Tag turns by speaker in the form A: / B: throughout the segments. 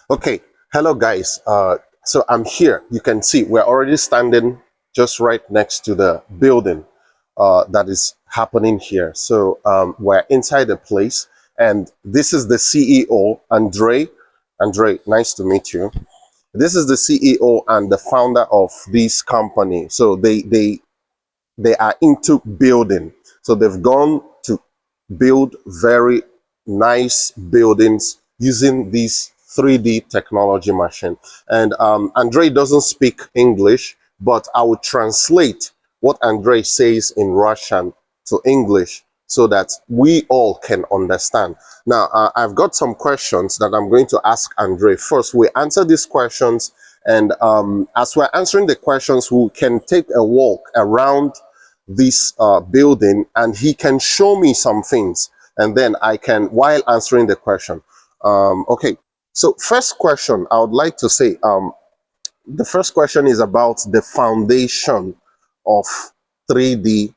A: Okay, hello guys. So I'm here. You can see we're already standing just right next to the building that is happening here. So we're inside the place, and this is the CEO, Andre. Andre, nice to meet you. This is the CEO and the founder of this company. So they are into building. So they've gone to build very nice buildings using this 3D technology machine. And Andre doesn't speak English, but I will translate what Andre says in Russian to English so that we all can understand. Now, I've got some questions that I'm going to ask Andre. First, we answer these questions, and as we're answering the questions, we can take a walk around this building, and he can show me some things, and then I can, while answering the question. Okay, so first question I would like to say, the first question is about the foundation of 3D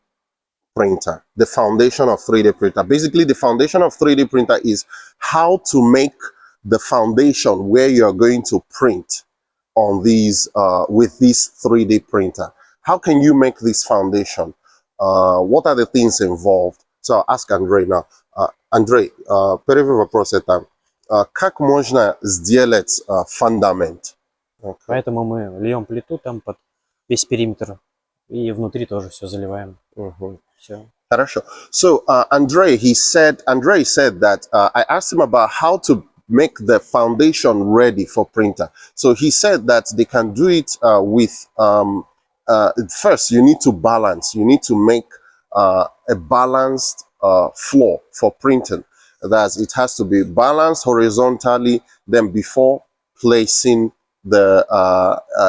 A: printer. The foundation of 3D printer. Basically, the foundation of 3D printer is how to make the foundation where you're going to print on these with this 3D printer. How can you make this foundation? What are the things involved? So I'll ask Андрей now. Андрей, первый вопрос это как можно сделать фундамент? Okay.
B: Поэтому мы льем плиту там под весь периметр и внутри тоже все заливаем. Все.
A: Хорошо. So Andre said that I asked him about how to make the foundation ready for printer. So he said that they can do it with first you need to balance. You need to make a balanced floor for printing. That it has to be balanced horizontally. Then before placing the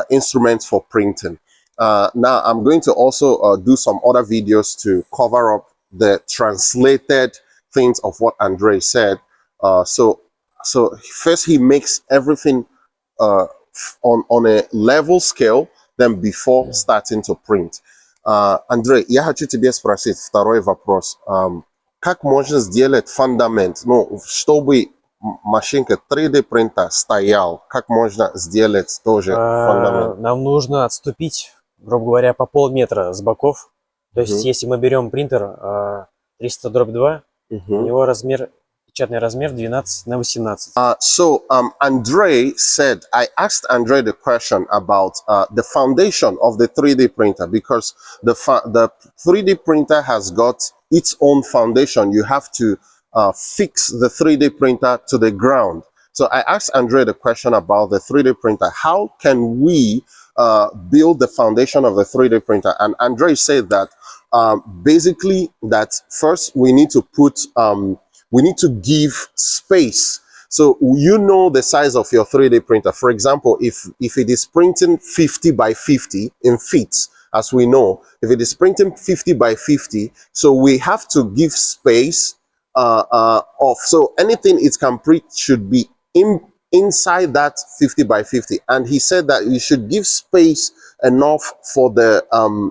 A: instruments for printing. Now I'm going to also do some other videos to cover up the translated things of what Andre said. So first he makes everything on a level scale, then before starting to print. Андрей, я хочу тебе спросить второй вопрос. Как можно сделать фундамент, чтобы машинка 3D принтер стоял? Как можно сделать тоже фундамент?
B: Нам нужно отступить, грубо говоря, по полметра с боков. То есть, если мы берем принтер 300/2, у него печатный размер 12×18.
A: So Andre said, I asked Andre the question about the foundation of the 3D printer, because the 3D printer has got its own foundation. You have to fix the 3D printer to the ground. So I asked Andre the question about the 3D printer. How can we build the foundation of the 3D printer? And Andre said that basically that first we need to put we need to give space. So you know the size of your 3D printer. For example, if it is printing 50 by 50 in feet, as we know, if it is printing 50 by 50, so we have to give space so anything it can print should be inside that 50 by 50. And he said that you should give space enough for the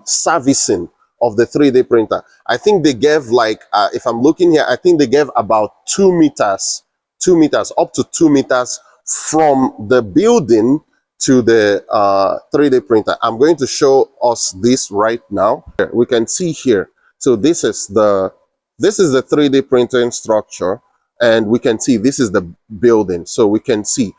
A: servicing of the 3D printer. I think they gave like, if I'm looking here, I think they gave about 2 meters, up to 2 meters from the building to the 3D printer. I'm going to show us this right now. We can see here. So this is the 3D printing structure, and we can see this is the building. So we can see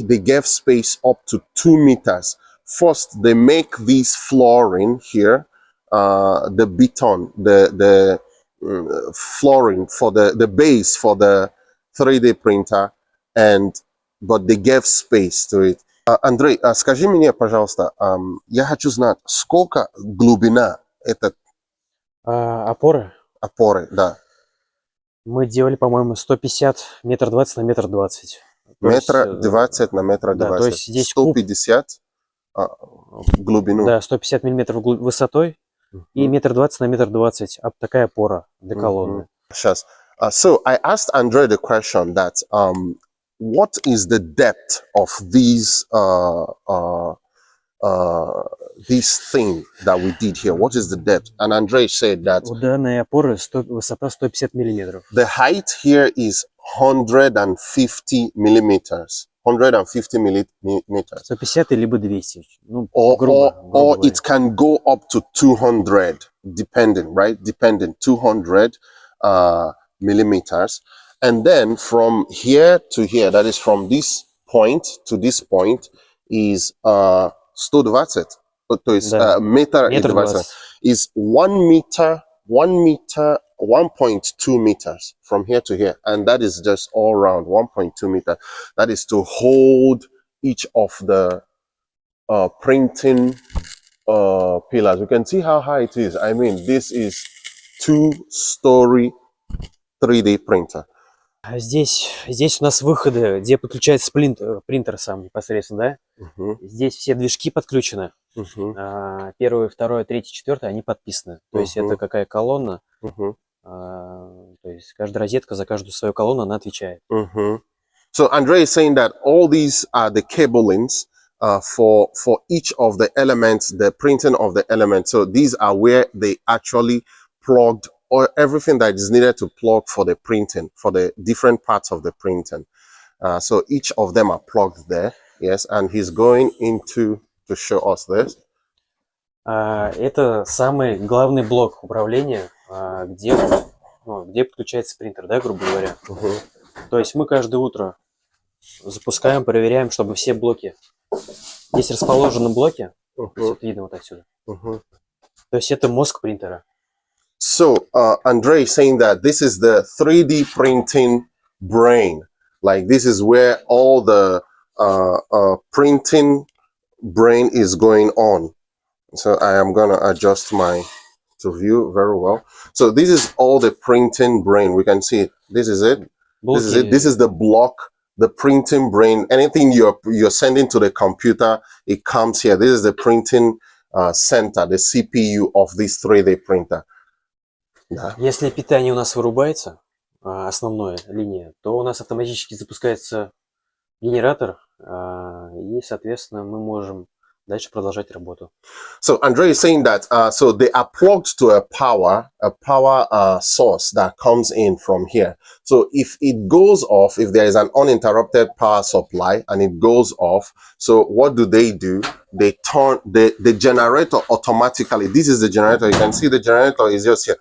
A: they gave space up to 2 meters. First, they make this flooring here, the beton, the flooring for the base for the 3D printer, but they gave space to it. Андрей, скажи мне, пожалуйста, я хочу знать, сколько глубина этой
B: Опоры?
A: Опоры, да.
B: Мы делали, по-моему, 150, 1,20 м на 1,20 м.
A: 1,20 м на 1,20 м.
B: Да, то есть здесь
A: 150 глубину.
B: Да, 150 миллиметров высотой и 1,20 м на 1,20 м. Такая опора для колонны.
A: Сейчас. So I asked Andre the question that what is the depth of this thing that we did here? What is the depth? And Andre said that
B: у данной опоры высота 150 миллиметров.
A: The height here is 150 millimeters. 150 millimeters.
B: 150 либо 200. Ну,
A: Or,
B: грубо
A: or
B: говоря.
A: it can go up to 200, depending, right? Depending, 200 millimeters. And then from here to here, that is from this point to this point, is 120. То есть
B: Да.
A: метр и
B: Метр
A: 20
B: 20.
A: is 1 meter, 1.2 meters from here to here. And that is just all around 1.2 meter. That is to hold each of the printing pillars. You can see how high it is. I mean, this is 2-story 3D printer.
B: А здесь у нас выходы, где подключается принтер сам непосредственно, да?
A: Мгм,
B: Здесь все движки подключены.
A: мгм,
B: Первый, второй, третий, четвертый, они подписаны. То есть это
A: мгм,
B: какая колонна.
A: мгм,
B: То есть каждая розетка за каждую свою колонну она отвечает.
A: мгм. So Andre is saying that all these are the cablings for each of the elements, the printing of the elements. So these are where they actually plugged or everything that is needed to plug for the printing, for the different parts of the printing. So each of them are plugged there. Yes, and he's going into to show us this.
B: Это самый главный блок управления, где подключается принтер, да, грубо говоря.
A: Мгм,
B: То есть мы каждое утро запускаем, проверяем, чтобы все блоки. Здесь расположены блоки, то есть
A: мгм,
B: вот видно вот отсюда.
A: мгм.
B: То есть это мозг принтера.
A: So Andre is saying that this is the 3D printing brain. Like this is where all the printing brain is going on. So I am gonna adjust my to view very well. So this is all the printing brain. We can see it. This is it. This is it. This is the block, the printing brain. Anything you're sending to the computer, it comes here. This is the printing center, the CPU of this 3D printer. Да.
B: Если питание у нас вырубается, основная линия, то у нас автоматически запускается генератор, и, соответственно, мы можем дальше продолжать работу.
A: So Andre is saying that so they are plugged to a power source that comes in from here. So if it goes off, if there is an uninterrupted power supply and it goes off, so what do? They turn the generator automatically. This is the generator. You can see the generator is just here.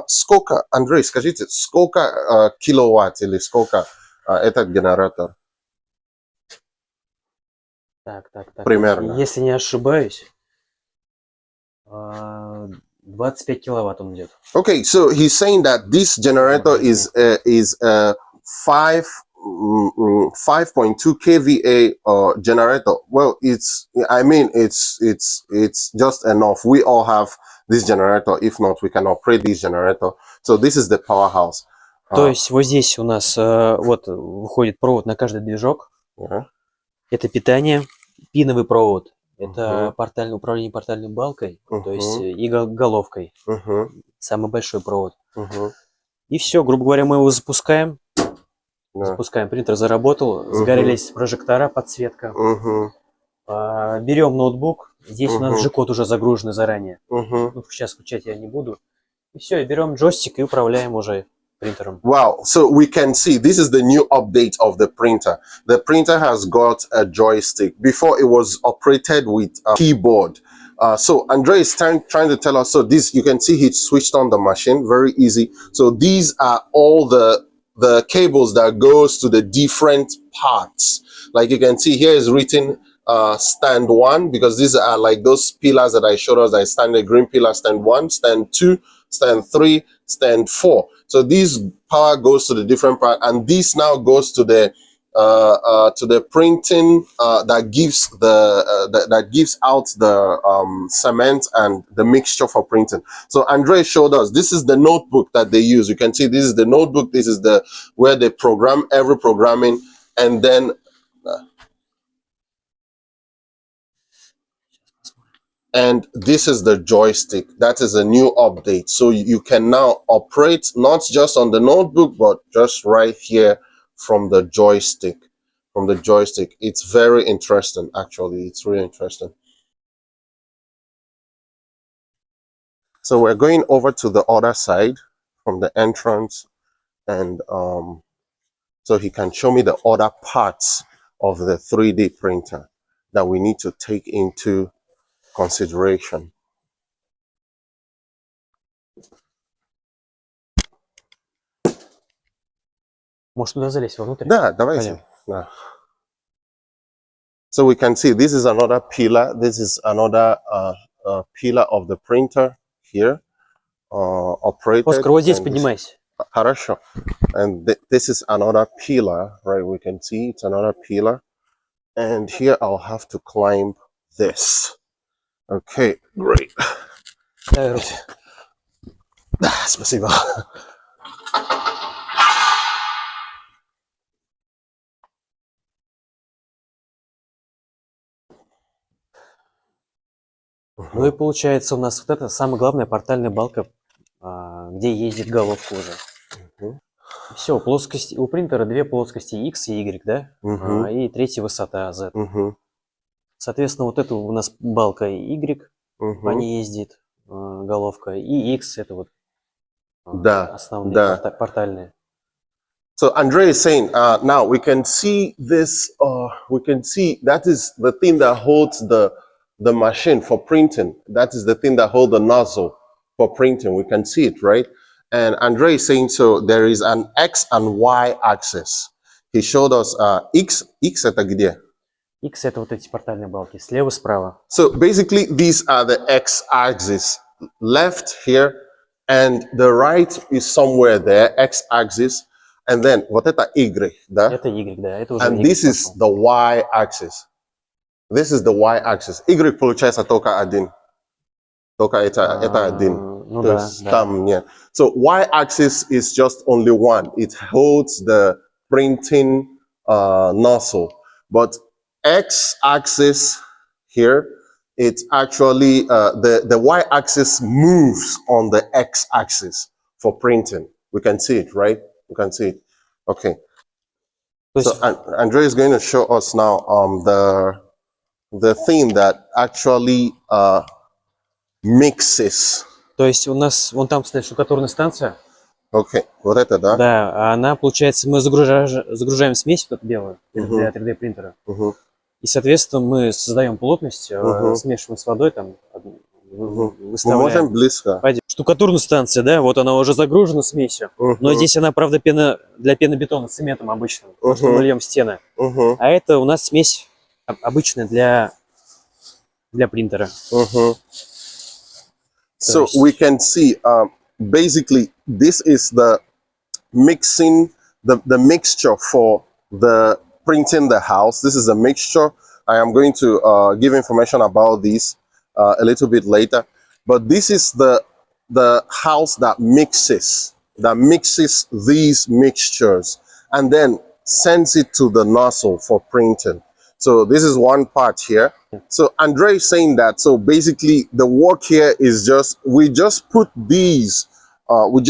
A: Сколько, Андрей, скажите, сколько киловатт или сколько этот генератор?
B: Так.
A: Примерно.
B: Если не ошибаюсь, 25 киловатт он идет.
A: Okay, so he's saying that this generator is 5.2 kVA generator. Well, it's just enough. We all have this generator. If not, we can operate this generator. So this is the powerhouse.
B: То есть вот здесь у нас вот выходит провод на каждый движок.
A: Yeah.
B: Это питание, пиновый провод. Это управление портальной балкой, то есть и головкой. Самый большой провод. И все, грубо говоря, мы его запускаем. Запускаем, принтер заработал, загорелись прожектора, подсветка. Берем ноутбук. Здесь у нас G-код уже загружен заранее. Ну, сейчас включать я не буду. И все, берем джойстик и управляем уже принтером.
A: Wow, so we can see this is the new update of the printer. The printer has got a joystick. Before it was operated with a keyboard. So Andre is trying to tell us, so this, you can see he switched on the machine, very easy. So these are all the cables that goes to the different parts. Like you can see here is written stand 1, because these are like those pillars that I showed us. I stand a green pillar, stand 1, stand 2, stand 3, stand 4. So this power goes to the different part, and this now goes to the printing that gives that gives out the cement and the mixture for printing. So Andre showed us this is the notebook that they use. You can see this is the notebook. This is the where they program every programming, and then and this is the joystick. That is a new update. So you can now operate not just on the notebook, but just right here from the joystick. It's very interesting, actually. It's really interesting. So we're going over to the other side from the entrance, and so he can show me the other parts of the 3D printer that we need to take into consideration.
B: Может, туда залезть вовнутрь?
A: Да, давайте.
B: Пойдем.
A: Да. So we can see this is another pillar. This is another pillar of the printer here, operated.
B: Оскар, вот здесь
A: and this-
B: поднимайся.
A: Хорошо. And this is another pillar, right? We can see it's another pillar. And here I'll have to climb this. Okay, great.
B: Дай руку.
A: Да, спасибо.
B: Ну и получается у нас вот это самая главная портальная балка, где ездит головка уже.
A: Мгм.
B: Все, плоскости, у принтера две плоскости X и Y, да?
A: Мгм.
B: И третья высота Z.
A: Мгм.
B: Соответственно, вот это у нас балка Y, по
A: Мгм.
B: ней ездит головка, и X это вот
A: Да,
B: основные
A: да.
B: портальные.
A: So Andre is saying, now we can see this, we can see that is the thing that holds the machine for printing. That is the thing that holds the nozzle for printing. We can see it, right? And Andre is saying, so there is an X and Y axis. He showed us X это где?
B: X это вот эти портальные балки, слева-справа.
A: So basically, these are the X axis, left here, and the right is somewhere there, X axis, and then вот это Y, да?
B: Это Y, да, это уже
A: And
B: Y
A: this is
B: пошел.
A: the Y axis. This is the Y axis. Y получается только один. Только это один.
B: Ну
A: То
B: да,
A: есть
B: да.
A: там нет. So Y axis is just only one. It holds the printing nozzle. But X axis here, it's actually the Y axis moves on the X axis for printing. We can see it, right? We can see it. Okay.
B: То
A: So
B: есть,
A: Andre is going to show us now the thing that actually mixes.
B: то есть у нас вон там стоит штукатурная станция.
A: Okay, вот это, да?
B: Да, а она, получается, мы загружаем смесь вот эту белую для
A: Мгм.
B: 3D принтера.
A: Мгм.
B: И, соответственно, мы создаем плотность,
A: Мгм.
B: смешиваем с водой, там,
A: Мгм. Мы
B: выставляем.
A: можем близко.
B: Пойдем. Штукатурная станция, да, вот она уже загружена смесью. Но
A: Мгм.
B: здесь она, правда, для пенобетона с цементом обычным, потому что
A: Мгм.
B: мы льем стены.
A: Мгм.
B: А это у нас смесь обычная для принтера.
A: Mhm. So
B: есть-
A: we can see basically this is the mixing, the mixture for the printing the house. This is a mixture. I am going to give information about this a little bit later. But this is the house that mixes these mixtures and then sends it to the nozzle for printing. So this is one part here. So Andre is saying that, so basically the work here is we just put these we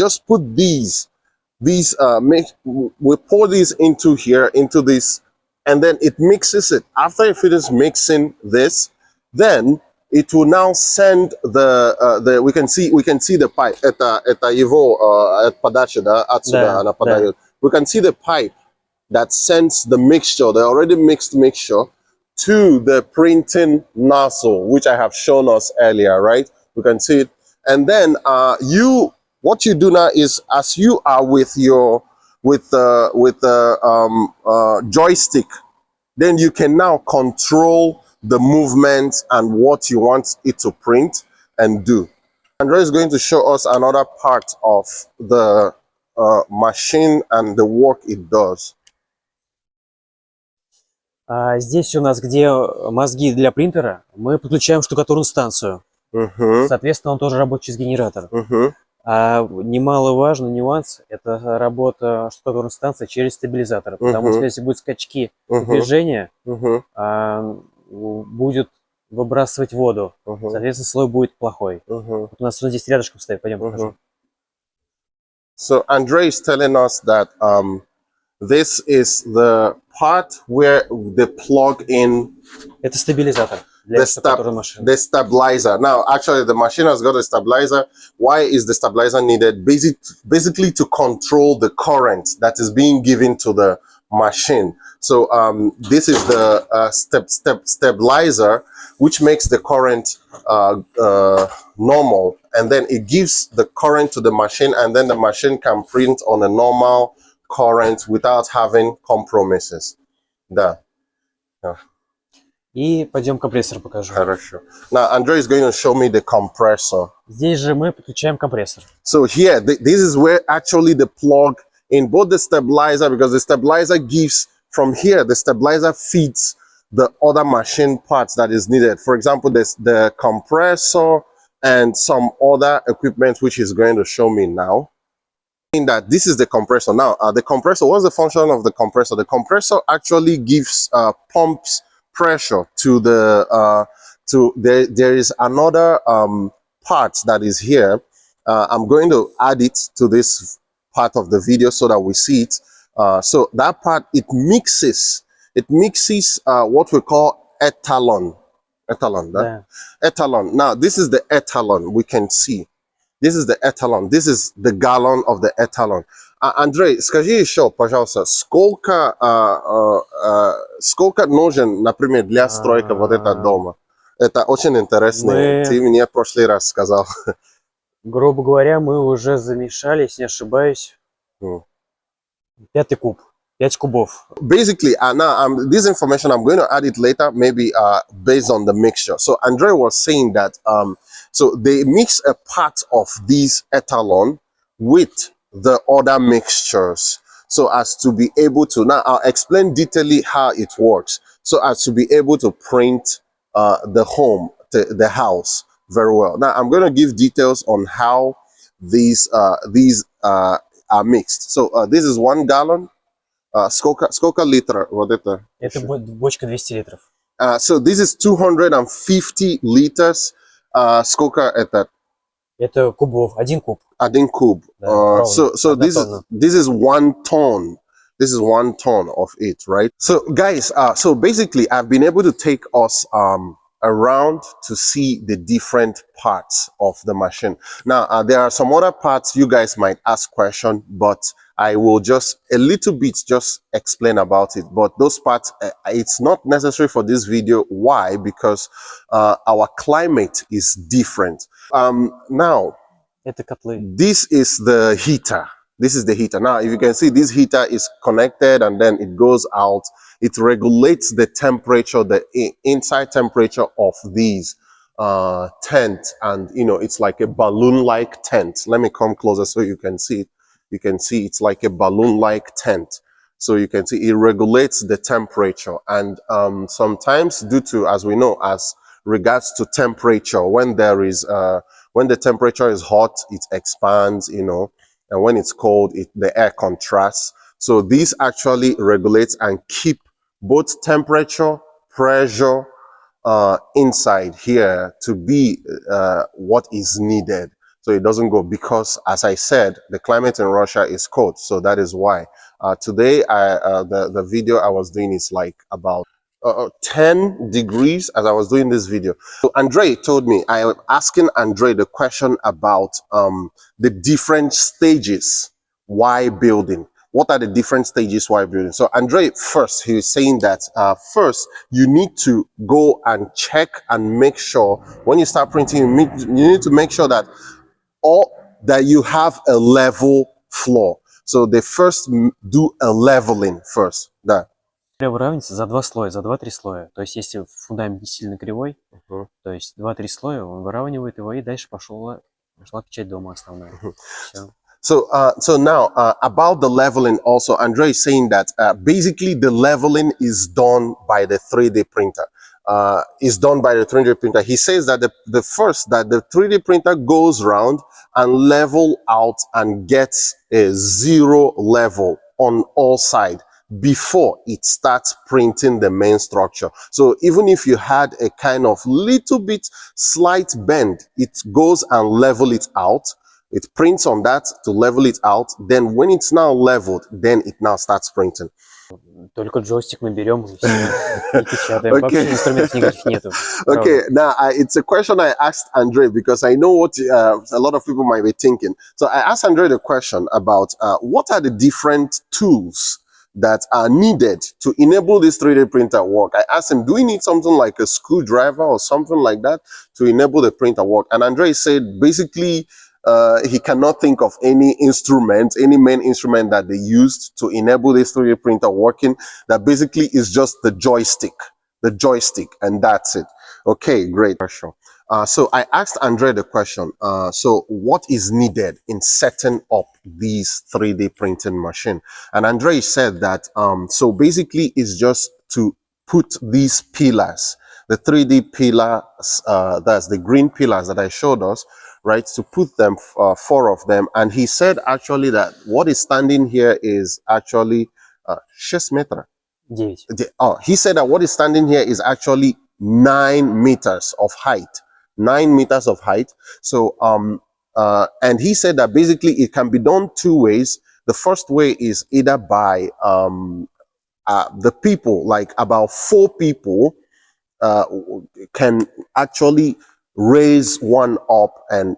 A: pour these into here, into this, and then it mixes it. After it finishes mixing this, then it will now send we can see the pipe. Это его подача, да, отсюда
B: Да,
A: она
B: да.
A: подает. We can see the pipe that sends the mixture, the already mixed mixture, to the printing nozzle, which I have shown us earlier, right? We can see it. And then what you do now is, as you are with the joystick, then you can now control the movement and what you want it to print and do. Andre is going to show us another part of the machine and the work it does.
B: Здесь у нас, где мозги для принтера, мы подключаем штукатурную станцию.
A: Mm-hmm.
B: Соответственно, он тоже работает через генератор.
A: Mm-hmm.
B: А немаловажный нюанс – это работа штукатурной станции через стабилизатор. Потому что если будут скачки движения, будет выбрасывать воду. Соответственно, слой будет плохой. Вот у нас вот здесь рядышком стоит. Пойдем покажу.
A: So Andre is telling us that this is the part where they plug in.
B: Это стабилизатор. для
A: the,
B: штукатурной машины.
A: the stabilizer. Now, actually, the machine has got a stabilizer. Why is the stabilizer needed? Basically, to control the current that is being given to the machine. So this is the stabilizer, which makes the current normal, and then it gives the current to the machine, and then the machine can print on a normal current without having compromises. Да.
B: И пойдем компрессор покажу.
A: Хорошо. Now, Andre is going to show me the compressor.
B: Здесь же мы подключаем компрессор.
A: So here, this is where actually the plug in both the stabilizer, because the stabilizer gives from here, the stabilizer feeds the other machine parts that is needed. For example, there's the compressor and some other equipment, which is going to show me now. In that this is the compressor. Now, the compressor, what's the function of the compressor? The compressor actually gives pumps pressure to the there is another part that is here. I'm going to add it to this part of the video so that we see it. So that part, it mixes what we call ethanol. Ethanol. Now, this is the ethanol we can see. This is the ethanol. This is the gallon of the ethanol. Андрей, скажи еще, пожалуйста, сколько нужен, например, для стройки вот этого дома? Это очень интересно. Ты мне в прошлый раз сказал.
B: Грубо говоря, мы уже замешали, если не ошибаюсь, 5 куб. 5 кубов.
A: Basically, now this information, I'm going to add it later, maybe based on the mixture. So Andre was saying that so they mix a part of this ethanol with the other mixtures, so as to be able to, now I'll explain detailedly how it works, so as to be able to print the house very well. Now I'm going to give details on how these are mixed. So this is 1 gallon. Сколько литров вот это?
B: Это бочка 200 литров.
A: So this is 250 liters. Сколько это?
B: Это кубов, 1 куб.
A: 1 куб. So this is 1 ton. This is 1 ton of it, right? So guys, so basically I've been able to take us around to see the different parts of the machine. Now there are some other parts you guys might ask questions, but I will just a little bit just explain about it. But those parts, it's not necessary for this video. Why? Because our climate is different. Now, this is the heater. This is the heater. Now, if you can see, this heater is connected and then it goes out. It regulates the temperature, the inside temperature of these tent. And, you know, it's like a balloon-like tent. Let me come closer so you can see it. You can see it's like a balloon-like tent. So you can see it regulates the temperature. And sometimes due to, as we know, as regards to temperature, when the temperature is hot, it expands, you know, and when it's cold, the air contrasts. So this actually regulates and keep both temperature, pressure inside here to be what is needed. So it doesn't go, because as I said, the climate in Russia is cold. So that is why today the video I was doing is like about 10 degrees as I was doing this video. So Andre told me, I am asking Andre the question about the different stages while building. What are the different stages while building? So Andre, first, he was saying that first, you need to go and check and make sure when you start printing, you need to make sure that that you have a level floor. So they first do a leveling first. Да.
B: Выравнивается за 2 слоя, за 2-3 слоя. То есть если фундамент не сильно кривой, то есть 2-3 слоя, он выравнивает его, и дальше пошла печать дома основная. Все.
A: So now about the leveling also, Andre is saying that basically the leveling is done by the 3D printer. He says that the 3D printer goes around and level out and gets a 0 level on all sides before it starts printing the main structure. So even if you had a kind of little bit slight bend, it goes and level it out. It prints on that to level it out. Then when it's now leveled, then it now starts printing.
B: Только джойстик мы берем и все, и печатаем. Вообще инструментов никаких нету.
A: Okay, now it's a question I asked Andre because I know what a lot of people might be thinking. So I asked Andre the question about what are the different tools that are needed to enable this 3D printer work. I asked him, do we need something like a screwdriver or something like that to enable the printer work? And Andre said basically he cannot think of any instrument, any main instrument that they used to enable this 3D printer working. That basically is just the joystick, and that's it. Okay, great. So I asked Andre the question, so what is needed in setting up these 3D printing machine? And Andre said that, so basically it's just to put these pillars, the 3D pillars, that's the green pillars that I showed us, right, to put them, 4 of them. And he said actually that what is standing here is actually 6 meters.
B: 9.
A: He said that what is standing here is actually 9 meters of height. 9 meters of height. So, and he said that basically it can be done 2 ways. The first way is either by the people, like about 4 people, can actually raise one up and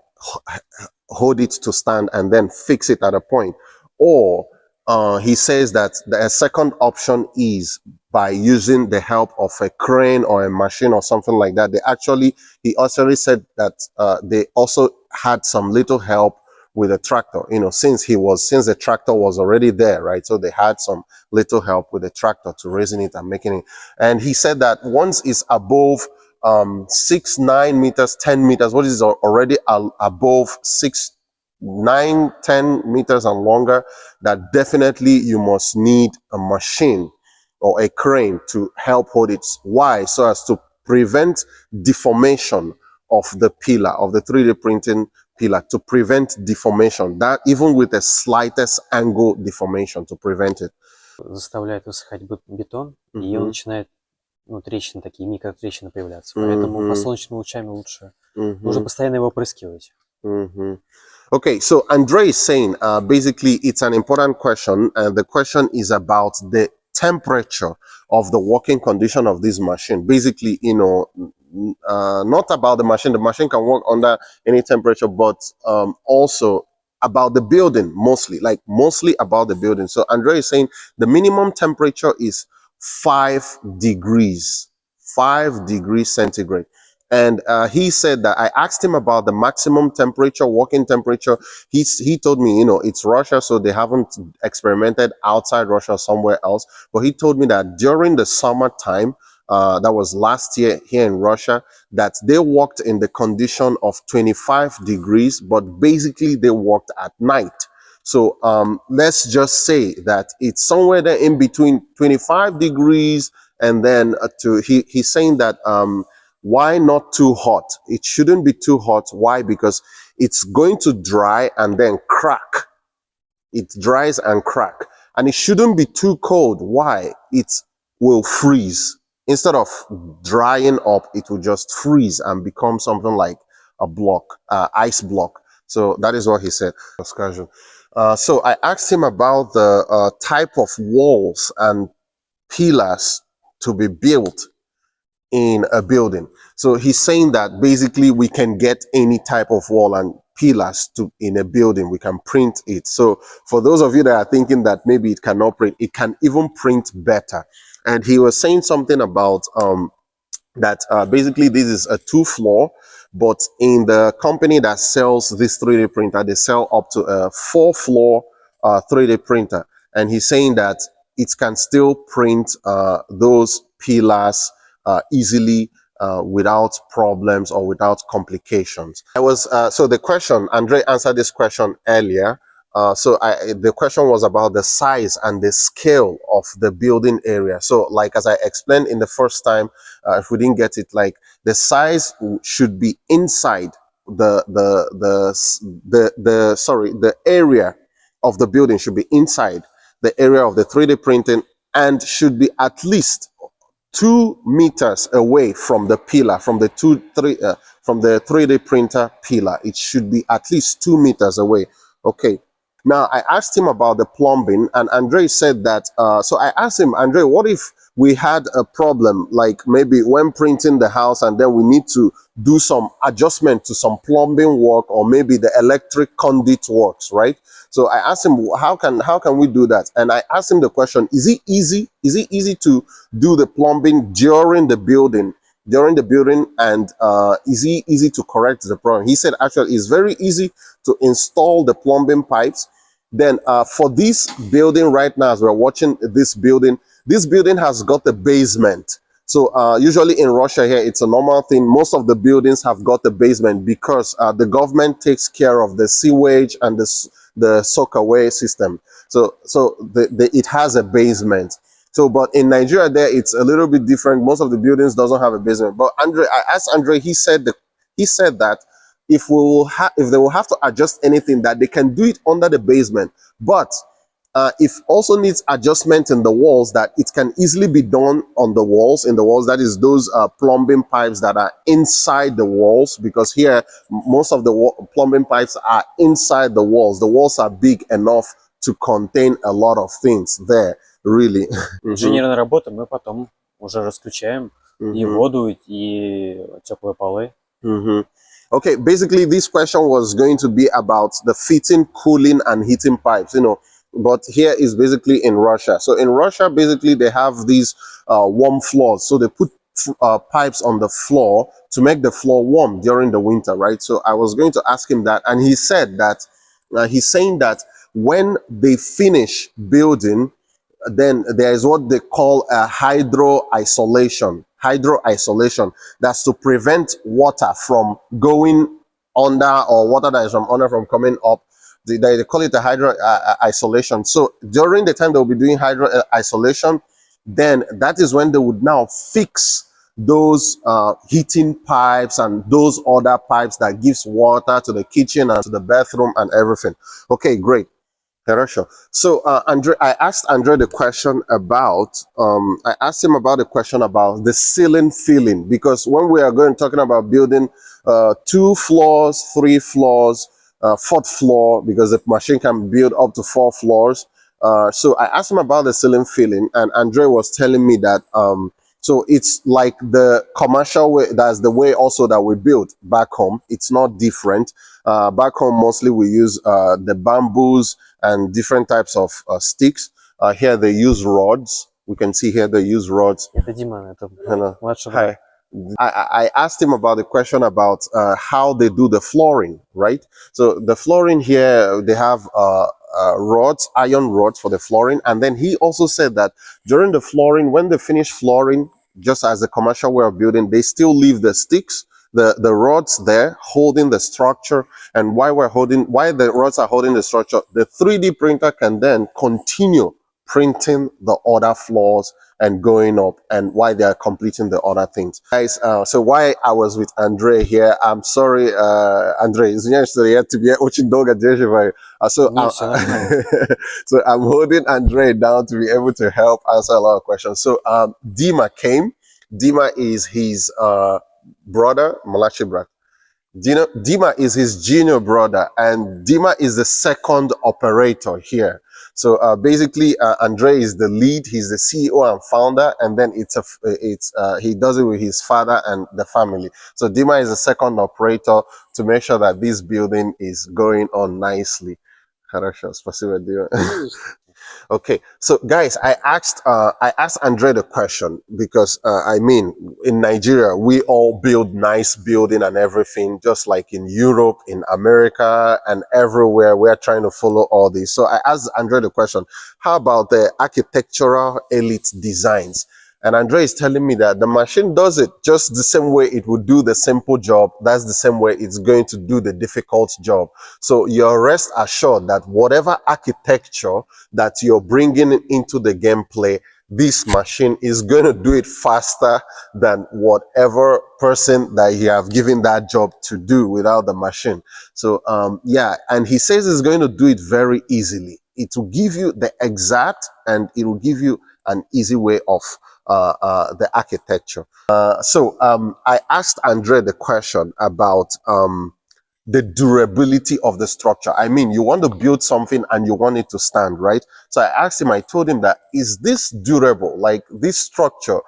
A: hold it to stand and then fix it at a point. Or he says that the second option is by using the help of a crane or a machine or something like that. He also said that they also had some little help with a tractor, since the tractor was already there, right? So they had some little help with the tractor to raising it and making it. And he said that once it's above 6, 9 meters, 10 meters, what is already above 6, 9, 10 meters and longer, that definitely you must need a machine or a crane to help hold it. Why? So as to prevent deformation of the pillar, of the 3D printing pillar, to prevent deformation, that even with the slightest angle deformation, to prevent it.
B: Заставляет высыхать бетон, и он начинает, трещины такие, микротрещины появляться. Поэтому по солнечными лучами лучше. Нужно постоянно его опрыскивать.
A: Okay, so Andre is saying, basically, it's an important question, and the question is about the temperature of the working condition of this machine. Basically, not about the machine. The machine can work under any temperature, but also about the building, mostly about the building. So Andre is saying the minimum temperature is 5 degrees centigrade. And he said that I asked him about the maximum temperature, working temperature. He told me, it's Russia, so they haven't experimented outside Russia somewhere else. But he told me that during the summertime, that was last year here in Russia, that they worked in the condition of 25 degrees, but basically they worked at night. So let's just say that it's somewhere there in between 25 degrees and then he's saying that why not too hot? It shouldn't be too hot. Why? Because it's going to dry and then crack. It dries and crack. And it shouldn't be too cold. Why? It will freeze. Instead of drying up, it will just freeze and become something like a block, ice block. So that is what he said. So I asked him about the type of walls and pillars to be built in a building. So he's saying that basically we can get any type of wall and pillars in a building. We can print it. So for those of you that are thinking that maybe it cannot print, it can even print better. And he was saying something about that basically this is a 2-floor, but in the company that sells this 3D printer, they sell up to a 4-floor 3D printer. And he's saying that it can still print those pillars easily without problems or without complications. So the question, Andre answered this question earlier. The question was about the size and the scale of the building area. So like as I explained in the first time, if we didn't get it, like the size should be inside the area of the building should be inside the area of the 3D printing and should be at least 2 meters away from the pillar, from the 3D printer pillar. It should be at least 2 meters away. Okay. Now, I asked him about the plumbing, and Andre said that. So I asked him, Andre, what if we had a problem, like maybe when printing the house, and then we need to do some adjustment to some plumbing work, or maybe the electric conduit works, right? So I asked him, how can we do that? And I asked him the question: Is it easy? Is it easy to do the plumbing during the building? And is it easy to correct the problem? He said actually it's very easy to install the plumbing pipes. Then for this building right now, as we're watching this building has got a basement. So usually in Russia here, it's a normal thing. Most of the buildings have got a basement because the government takes care of the sewage and the soakaway system. So it has a basement. So, but in Nigeria, there it's a little bit different. Most of the buildings doesn't have a basement. But I asked Andre. He said that if they will have to adjust anything, that they can do it under the basement. But if also needs adjustment in the walls, that it can easily be done on the walls. In the walls, that is those plumbing pipes that are inside the walls. Because here, most of the plumbing pipes are inside the walls. The walls are big enough to contain a lot of things there. Really.
B: Инженерная работа, мы потом уже расключаем и воду, и теплые полы.
A: Okay, basically this question was going to be about the fitting, cooling, and heating pipes, but here is basically in Russia. So in Russia, basically they have these warm floors. So they put pipes on the floor to make the floor warm during the winter, right? So I was going to ask him that, and he said that he's saying that when they finish building, then there is what they call a hydro isolation. That's to prevent water from going under, or water that is from under from coming up. They call it a hydro isolation. So during the time they'll be doing hydro isolation, then that is when they would now fix those heating pipes and those other pipes that gives water to the kitchen and to the bathroom and everything. Okay, great. So Andre, I asked Andre the question about I asked him about the question about the ceiling filling, because when we are talking about building 2 floors, 3 floors, 4th floor, because the machine can build up to 4 floors. So I asked him about the ceiling filling, and Andre was telling me that so it's like the commercial way. That's the way also that we build back home. It's not different. Back home, mostly we use the bamboos and different types of sticks. Here they use rods. We can see here they use rods.
B: Это Дима, это младший
A: Hi. I asked him about the question about how they do the flooring, right? So the flooring here, they have rods, iron rods for the flooring. And then he also said that during the flooring, when they finish flooring, just as the commercial way of building, they still leave the sticks, the rods there holding the structure. And while the rods are holding the structure, the 3D printer can then continue printing the other floors and going up, and why they are completing the other things. Guys, so why I was with Andre here, I'm sorry, Andre, so so I'm holding Andre down to be able to help answer a lot of questions. So Dima came. Dima is his brother, Malachi Brak. Dima is his junior brother, and Dima is the second operator here. So basically, Andre is the lead. He's the CEO and founder, and then he does it with his father and the family. So Dima is the second operator to make sure that this building is going on nicely. Okay, so guys, I asked Andre the question because I mean, in Nigeria we all build nice building and everything, just like in Europe, in America, and everywhere. We're trying to follow all this. So I asked Andre the question: how about the architectural elite designs? And Andre is telling me that the machine does it just the same way it would do the simple job. That's the same way it's going to do the difficult job. So you're rest assured that whatever architecture that you're bringing into the gameplay, this machine is going to do it faster than whatever person that you have given that job to do without the machine. So yeah, and he says it's going to do it very easily. It will give you the exact, and it will give you an easy way of the architecture. So I asked Andre the question about the durability of the structure. I mean, you want to build something and you want it to stand, right? So I asked him, I told him that, is this durable? Like this structure,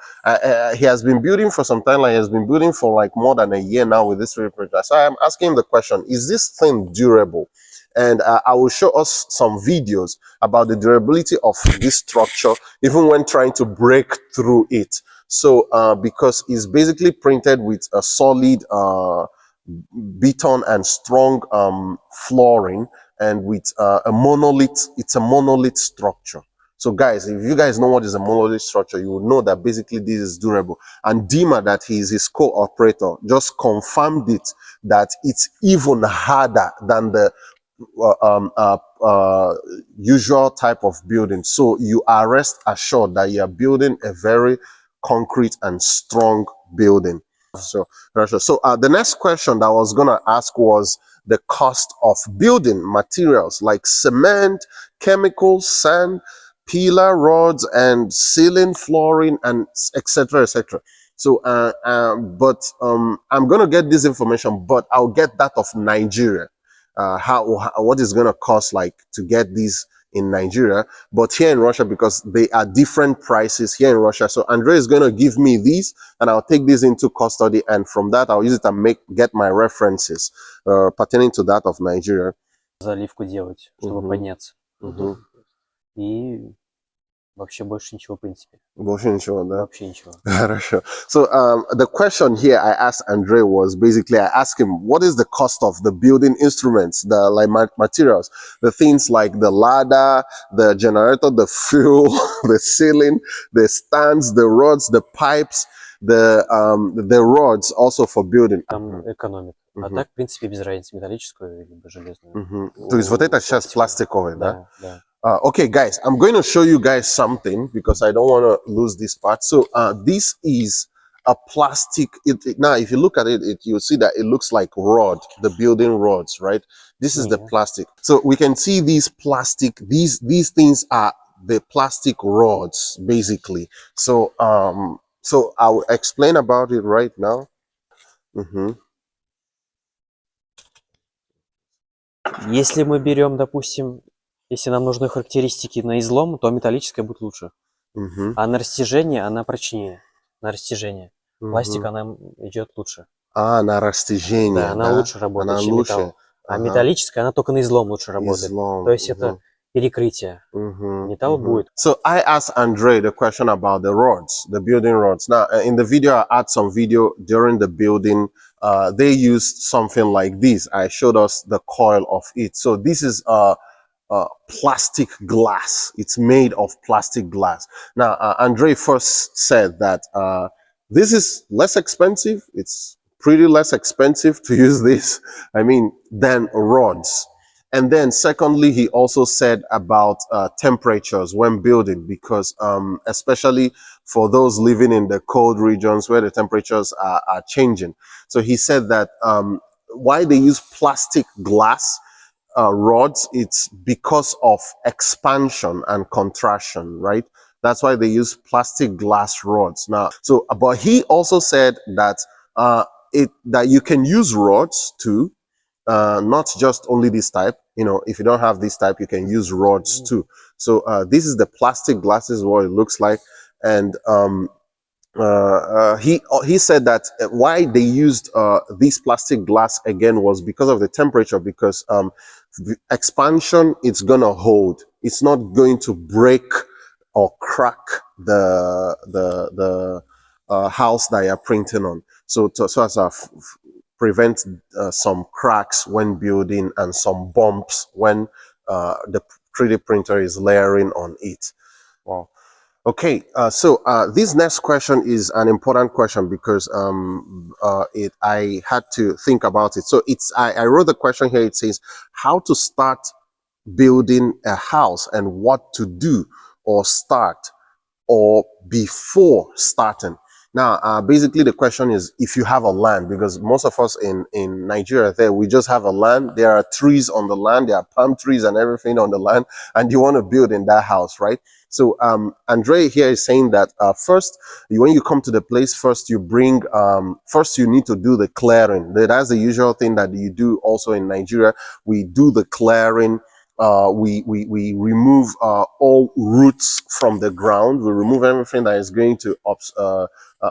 A: he has been building for some time, like he has been building for like more than a year now with this 3D printer. So I'm asking him the question, is this thing durable? And I will show us some videos about the durability of this structure, even when trying to break through it. So because it's basically printed with a solid beton and strong flooring, and with a monolith. It's a monolith structure. So guys, if you guys know what is a monolith structure, you will know that basically this is durable. And Dima, that he is his co-operator, just confirmed it, that it's even harder than the usual type of building. So you are rest assured that you are building a very concrete and strong building. So the next question that I was gonna ask was the cost of building materials like cement, chemicals, sand, pillar rods, and ceiling flooring, and etc., etc. So but I'm gonna get this information, but I'll get that of Nigeria. What is gonna cost like to get these in Nigeria, but here in Russia, because they are different prices here in Russia. So Andre is going to give me these, and I'll take these into custody, and from that I'll use it and get my references pertaining to that of Nigeria.
B: Заливку делать, чтобы подняться. И вообще больше ничего, в принципе.
A: Больше ничего, да?
B: Вообще ничего.
A: Хорошо. So the question here I asked Andre was basically, I asked him, what is the cost of the building instruments, the like materials, the things like the ladder, the generator, the fuel, the ceiling, the stands, the rods, the pipes, the rods also for building.
B: Там экономит. А так, в принципе, без разницы, металлическую или железную.
A: То есть вот это сейчас пластиковый, да?
B: Да.
A: Okay, guys, I'm going to show you guys something because I don't want to lose this part. So this is a plastic. Now, if you look at it, you'll see that it looks like rod, the building rods, right? This is the plastic. So we can see these plastic. These things are the plastic rods, basically. So so I'll explain about it right now.
B: Если мы берем, допустим, если нам нужны характеристики на излом, то металлическая будет лучше. А на растяжение она прочнее. На растяжение. Пластик она идет лучше.
A: На растяжение.
B: Да, она лучше работает, чем металл. А металлическая, она только на излом лучше работает. То есть это перекрытие. Металл будет.
A: So I asked Andre the question about the rods, the building rods. Now, in the video, I had some video during the building. They used something like this. I showed us the coil of it. So this is plastic glass. It's made of plastic glass. Now, Andre first said that this is less expensive. It's pretty less expensive to use this, I mean, than rods. And then secondly, he also said about temperatures when building, because especially for those living in the cold regions where the temperatures are changing. So he said that why they use plastic glass rods, it's because of expansion and contraction, right? That's why they use plastic glass rods. Now, so, but he also said that that you can use rods too, not just only this type. You know, if you don't have this type, you can use rods too. So this is the plastic glass, is what it looks like. And he said that why they used this plastic glass again was because of the temperature, because expansion, it's gonna hold, it's not going to break or crack the house that you're printing on. So as a prevent some cracks when building and some bumps when the 3D printer is layering on it. Wow. Okay, so this next question is an important question because I had to think about it. So I wrote the question here. It says how to start building a house and what to do or start or before starting. Now, basically, the question is if you have a land, because most of us in Nigeria, there we just have a land. There are trees on the land, there are palm trees and everything on the land, and you want to build in that house, right? So, Andre here is saying that first, when you come to the place, first you bring, first you need to do the clearing. That's the usual thing that you do also in Nigeria. We do the clearing. We remove all roots from the ground. We remove everything that is going to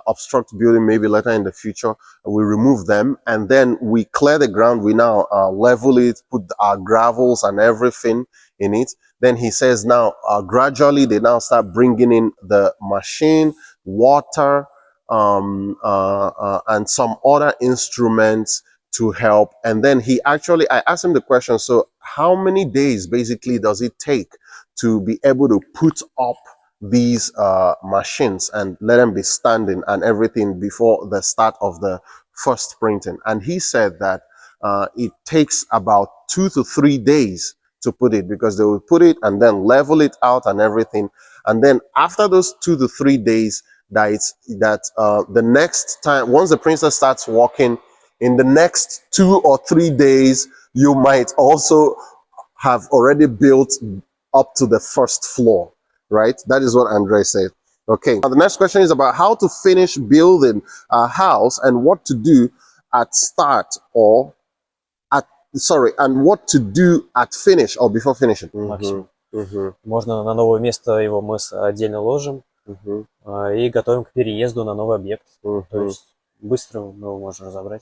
A: obstruct building maybe later in the future. We remove them and then we clear the ground. We now level it, put our gravels and everything in it. Then he says now gradually they now start bringing in the machine, water, and some other instruments to help. And then I asked him the question, so how many days basically does it take to be able to put up these machines and let them be standing and everything before the start of the first printing? And he said that it takes about 2 to 3 days to put it, because they will put it and then level it out and everything. And then after those 2 to 3 days, the next time, once the printer starts working, in the next 2 or 3 days, you might also have already built up to the first floor, right? That is what Andre said. Okay. Now the next question is about how to finish building a house and what to do at start or and what to do at finish or before finishing.
B: Максимум. Можно на новое место его мы отдельно ложим и готовим к переезду на новый объект. То есть быстро мы его можем разобрать.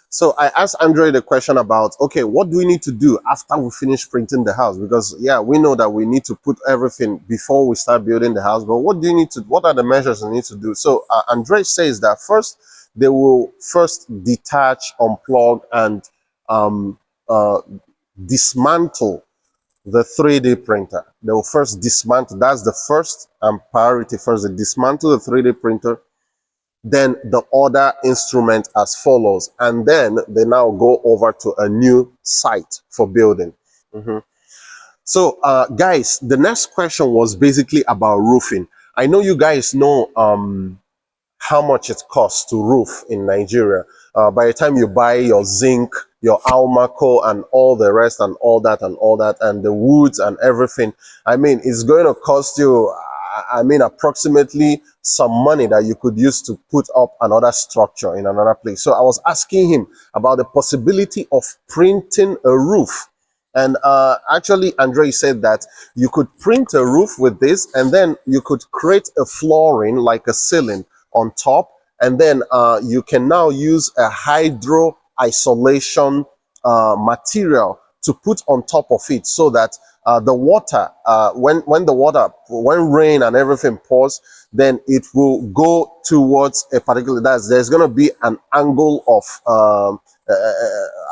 A: So I asked Andre the question about, okay, what do we need to do after we finish printing the house? Because yeah, we know that we need to put everything before we start building the house, but what are the measures we need to do? So Andre says that first, they will first detach, unplug, and dismantle the 3D printer. They will first dismantle. That's the first priority. First, they dismantle the 3D printer, then the other instrument as follows, and then they now go over to a new site for building. So guys, the next question was basically about roofing. I know you guys know how much it costs to roof in Nigeria. By the time you buy your zinc, your Almaco and all the rest and all that and the woods and everything, I mean, it's going to cost you, approximately some money that you could use to put up another structure in another place. So I was asking him about the possibility of printing a roof. And actually, Andre said that you could print a roof with this, and then you could create a flooring like a ceiling on top, and then you can now use a hydro isolation material to put on top of it, so that the water, when rain and everything pours, then it will go towards a particular, there's going to be an angle of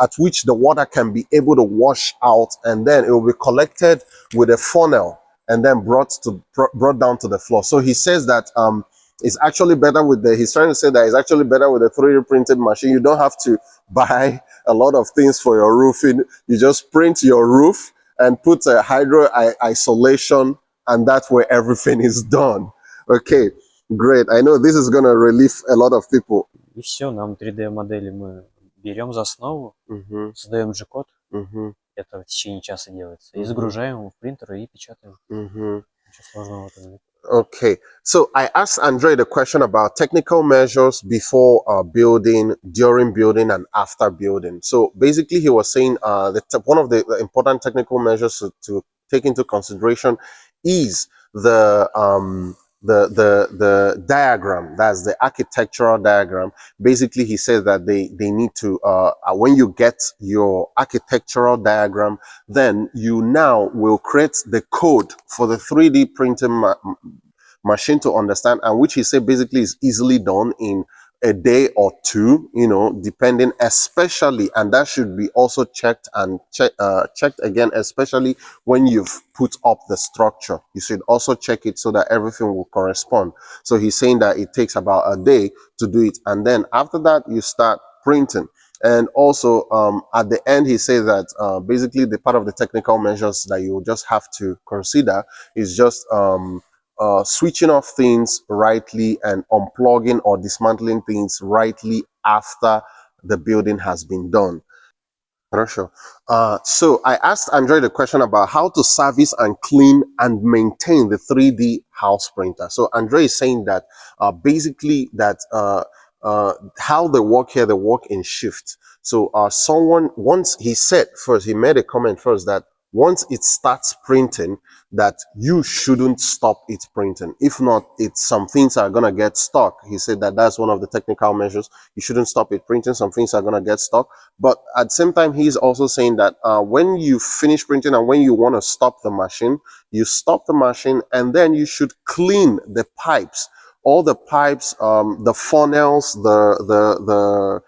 A: at which the water can be able to wash out, and then it will be collected with a funnel and then brought down to the floor. So he says that it's actually better he's trying to say that it's actually better with a 3D printed machine. You don't have to buy a lot of things for your roofing. You just print your roof and put a hydro isolation, and that's where everything is done. Okay, great. I know this is going to relieve a lot of people.
B: И все, нам 3D модели мы берем за основу, создаем G-код, это в течение часа делается, и загружаем его в принтер и печатаем. Ничего сложного в этом нет.
A: Okay, so I asked Andre the question about technical measures before building, during building, and after building. So basically, he was saying one of the important technical measures to take into consideration is the diagram. That's the architectural diagram. Basically, he says that they need to when you get your architectural diagram, then you now will create the code for the 3D printing machine to understand, and which he said basically is easily done in a day or two, depending, especially, and that should be also checked again, especially when you've put up the structure. You should also check it so that everything will correspond. So he's saying that it takes about a day to do it, and then after that you start printing. And also at the end, he says that basically the part of the technical measures that you just have to consider is just switching off things rightly and unplugging or dismantling things rightly after the building has been done. Sure. So I asked Andre the question about how to service and clean and maintain the 3D house printer. So Andre is saying that basically that how they work here, they work in shifts. So someone once he said first, he made a comment first that once it starts printing, that you shouldn't stop it printing. If not, some things are gonna get stuck. He said that that's one of the technical measures. You shouldn't stop it printing. Some things are gonna get stuck. But at the same time, he's also saying that when you finish printing and when you want to stop the machine, you stop the machine and then you should clean the pipes, all the pipes, the funnels, the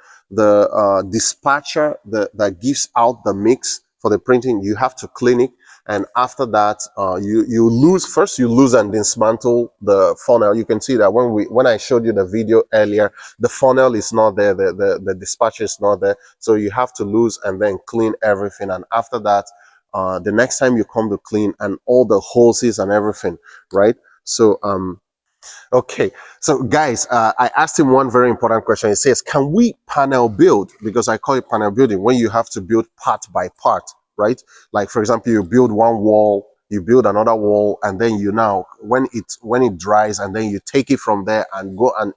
A: dispatcher that gives out the mix for the printing. You have to clean it. And after that, you lose and dismantle the funnel. You can see that when I showed you the video earlier, the funnel is not there, the dispatcher is not there. So you have to lose and then clean everything. And after that, the next time you come to clean and all the hoses and everything, right? So okay, so guys, I asked him one very important question. He says, can we panel build? Because I call it panel building, when you have to build part by part, right? Like, for example, you build one wall, you build another wall, and then you now, when it dries, and then you take it from there and go and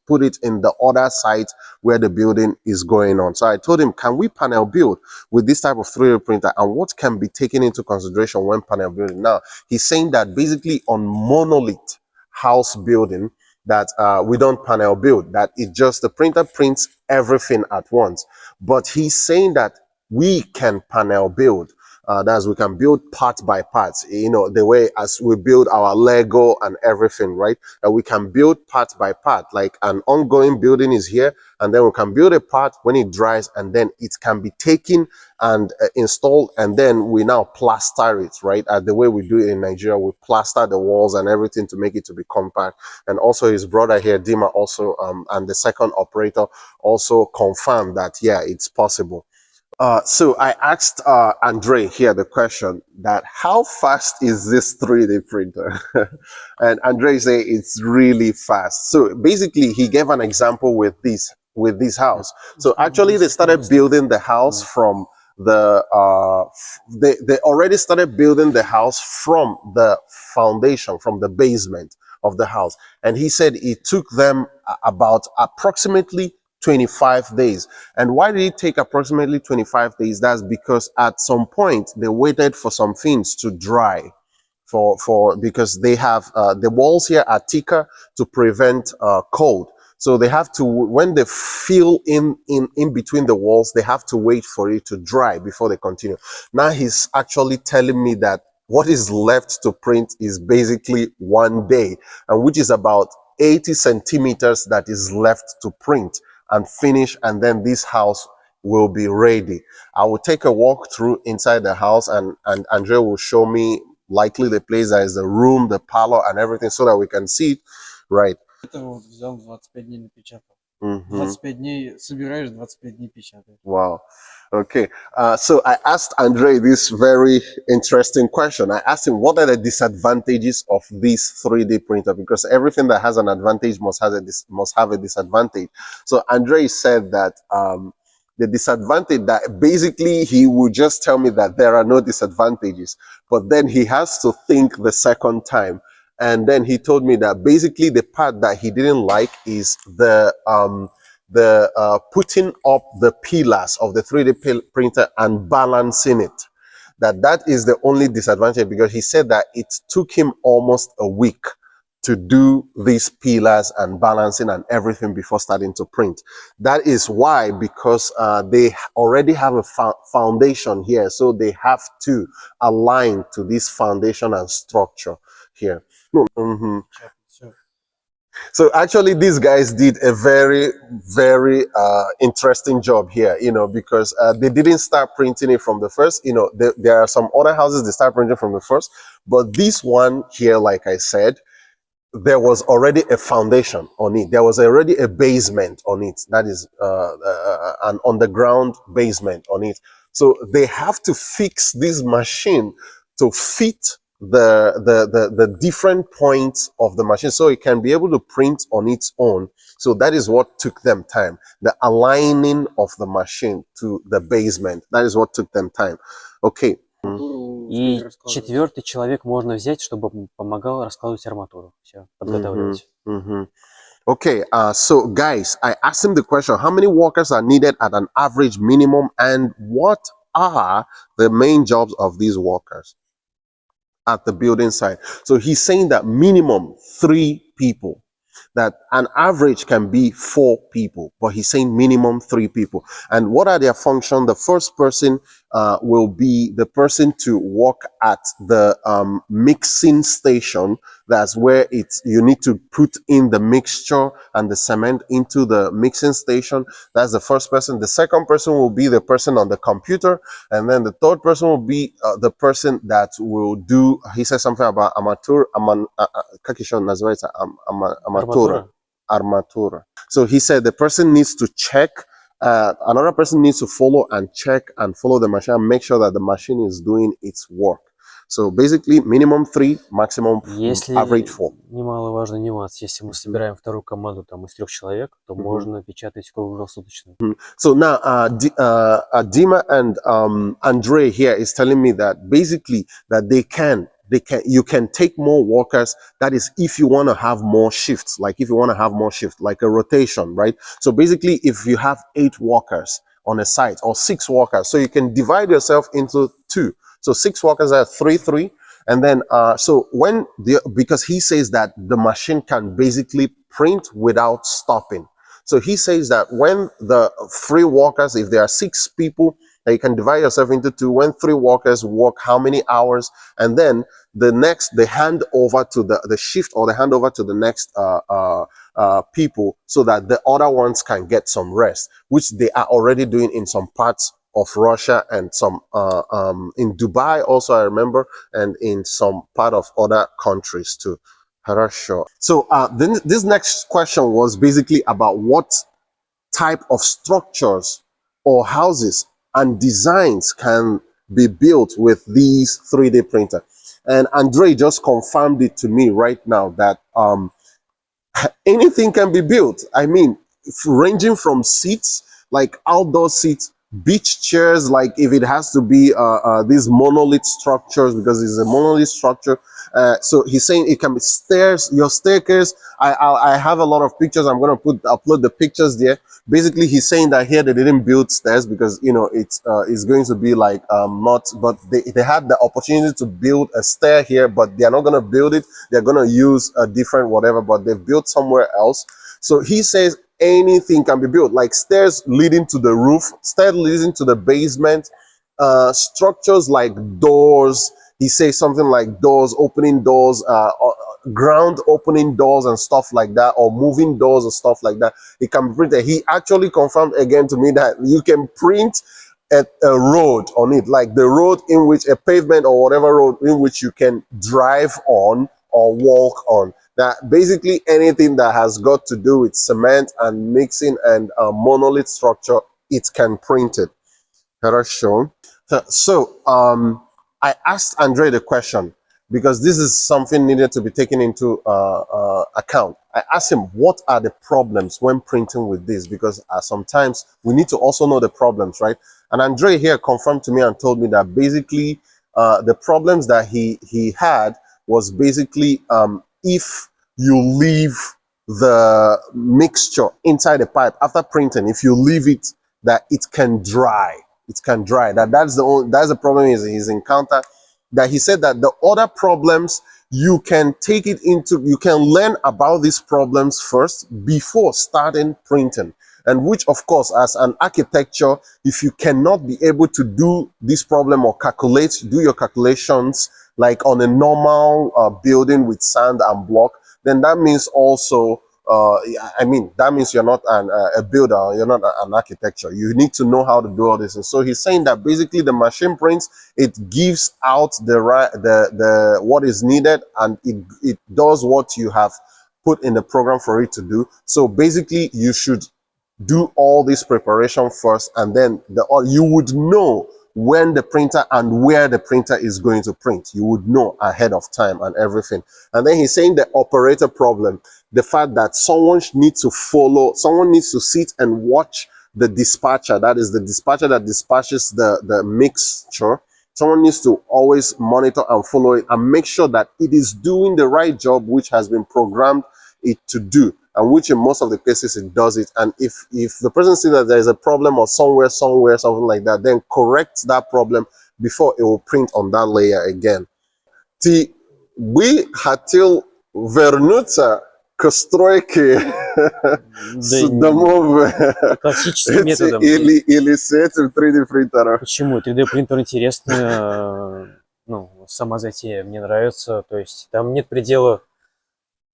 A: put it in the other site where the building is going on. So I told him, can we panel build with this type of 3D printer, and what can be taken into consideration when panel building? Now, he's saying that basically on monolith house building, that we don't panel build, that it just, the printer prints everything at once. But he's saying that we can panel build. That's, we can build part by part, you know, the way as we build our Lego and everything, right? And we can build part by part, like an ongoing building is here, and then we can build a part when it dries, and then it can be taken and installed, and then we now plaster it, right? The way we do it in Nigeria, we plaster the walls and everything to make it to be compact. And also his brother here, Dima, also, and the second operator also confirmed that, yeah, it's possible. So I asked Andre here the question that how fast is this 3D printer? And Andre said it's really fast. So basically he gave an example with this house. So actually they started building the house from the they already started building the house from the foundation, from the basement of the house. And he said it took them about approximately 25 days. And why did it take approximately 25 days? That's because at some point they waited for some things to dry, because they have the walls here are thicker to prevent cold. So they have to, when they fill in between the walls, they have to wait for it to dry before they continue. Now he's actually telling me that what is left to print is basically 1 day, and which is about 80 centimeters that is left to print and finish, and then this house will be ready. I will take a walk through inside the house, and Andre will show me likely the place that is the room, the parlor, and everything, so that we can see it, right?
C: Это вот взял 25 дней напечатал. 25 дней собираешь, 25 дней печатаешь.
A: Wow. Okay. So I asked Andre this very interesting question. I asked him, what are the disadvantages of this 3D printer? Because everything that has an advantage must have a disadvantage. So Andre said that the disadvantage, that basically he would just tell me that there are no disadvantages, but then he has to think the second time. And then he told me that basically the part that he didn't like is the putting up the pillars of the 3D printer and balancing it. That is the only disadvantage, because he said that it took him almost a week to do these pillars and balancing and everything before starting to print. That is why, because they already have a foundation here, so they have to align to this foundation and structure here. So actually these guys did a very, very interesting job here, you know, because they didn't start printing it from the first. You know, there are some other houses they start printing from the first, but this one here, like I said, there was already a foundation on it. There was already a basement on it. That is an underground basement on it. So they have to fix this machine to fit the different points of the machine, so it can be able to print on its own. So that is what took them time. The aligning of the machine to the basement. That is what took them time. Okay.
B: И четвертый человек можно взять, чтобы помогал раскладывать арматуру. Все, подготавливать.
A: Okay, so guys, I asked him the question, how many workers are needed at an average minimum, and what are the main jobs of these workers at the building site? So he's saying that minimum 3 people, that an average can be 4 people, but he's saying minimum 3 people. And what are their functions? The first person will be the person to work at the mixing station. That's where you need to put in the mixture and the cement into the mixing station. That's the first person. The second person will be the person on the computer, and then the third person will be the person that will do. He says something about armatura. So he said the person needs to check. Another person needs to follow and check and follow the machine and make sure that the machine is doing its work. So basically, minimum 3, maximum average 4.
B: Немаловажный нюанс. Если мы собираем вторую команду там из 3 человек, то можно печатать круглосуточно.
A: So now, Dima and Andre here is telling me that basically that you can take more workers. That is, if you want to have more shifts, like a rotation, right? So basically, if you have 8 workers on a site or 6 workers, so you can divide yourself into 2. So 6 workers are 3, and then because he says that the machine can basically print without stopping. So he says that when the 3 workers, if there are 6 people, you can divide yourself into 2. When 3 workers work how many hours, and then they hand over to the shift, or they hand over to the next people, so that the other ones can get some rest, which they are already doing in some parts of Russia and some in Dubai also, I remember, and in some part of other countries too. Хорошо. So then this next question was basically about what type of structures or houses and designs can be built with these 3D printer. And Andre just confirmed it to me right now that anything can be built. I mean, ranging from seats, like outdoor seats, beach chairs, like if it has to be these monolith structures, because it's a monolith structure. So he's saying it can be stairs, your staircase. I have a lot of pictures. I'm going to upload the pictures there. Basically, he's saying that here they didn't build stairs because, you know, it's going to be like but they had the opportunity to build a stair here, but they're not going to build it. They're going to use a different whatever, but they've built somewhere else. So he says anything can be built, like stairs leading to the roof, stairs leading to the basement, structures like doors. He says something like doors, opening doors, ground opening doors and stuff like that, or moving doors and stuff like that. It can be printed. He actually confirmed again to me that you can print a road on it, like the road in which a pavement or whatever road in which you can drive on or walk on. That basically anything that has got to do with cement and mixing and monolith structure, it can print it. Хорошо. So I asked Andre the question, because this is something needed to be taken into account. I asked him, what are the problems when printing with this? Because sometimes we need to also know the problems, right? And Andre here confirmed to me and told me that basically the problems that he had was basically if you leave the mixture inside the pipe after printing, if you leave it, that it can dry. It can dry. That's the problem he's encountered. That he said that the other problems, you can learn about these problems first before starting printing. And which, of course, as an architecture, if you cannot be able to do this problem or do your calculations like on a normal building with sand and block, then that means also, that means you're not a builder, you're not an architecture. You need to know how to do all this. And so he's saying that basically the machine prints, it gives out the what is needed, and it does what you have put in the program for it to do. So basically you should do all this preparation first, and then you would know when the printer and where the printer is going to print. You would know ahead of time and everything. And then he's saying the operator problem, the fact that someone needs to sit and watch the dispatcher, that is the dispatcher that dispatches the mixture. Someone needs to always monitor and follow it and make sure that it is doing the right job which has been programmed it to do, and which in most of the cases it does it. And if the person sees that there is a problem or somewhere, something like that, then correct that problem before it will print on that layer again. Ti we хотел вернуться к стройке с домов
B: классическим методом.
A: или с этим 3D принтером.
B: Почему? 3D принтер интересно, ну, сама затея мне нравится, то есть там нет предела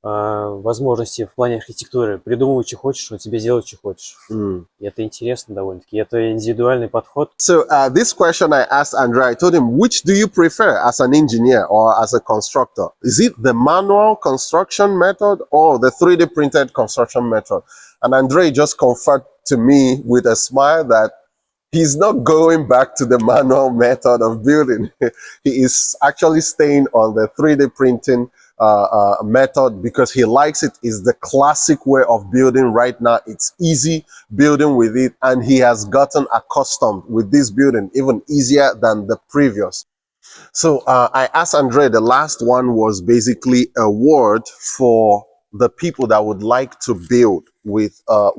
B: возможности в плане архитектуры. Придумывай, что хочешь, он тебе сделает, что хочешь. И это интересно довольно-таки. Это индивидуальный подход.
A: So this question I asked Andre, I told him, which do you prefer as an engineer or as a constructor? Is it the manual construction method or the 3D printed construction method? And Andre just confirmed to me with a smile that he's not going back to the manual method of building. He is actually staying on the 3D printing method because he likes it. Is the classic way of building right now. It's easy building with it, and he has gotten accustomed with this building even easier than the previous. So I asked Andre, the last one was basically a word for the people that would like to build with a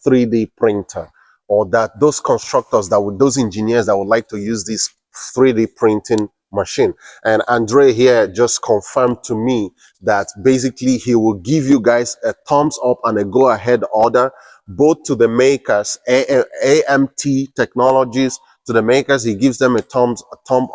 A: 3D printer, or that those constructors those engineers that would like to use this 3D printing machine. And Andre here just confirmed to me that basically he will give you guys a thumbs up and a go ahead order, both to the makers, AMT Technologies, to the makers. He gives them a thumb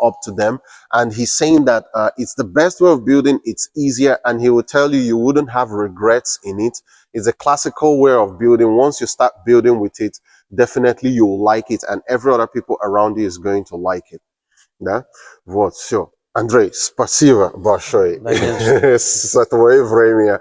A: up to them, and he's saying that it's the best way of building. It's easier, and he will tell you wouldn't have regrets in it. It's a classical way of building. Once you start building with it, definitely you will like it, and every other people around you is going to like it. Да? Вот, все. Андрей, спасибо большое за твое время.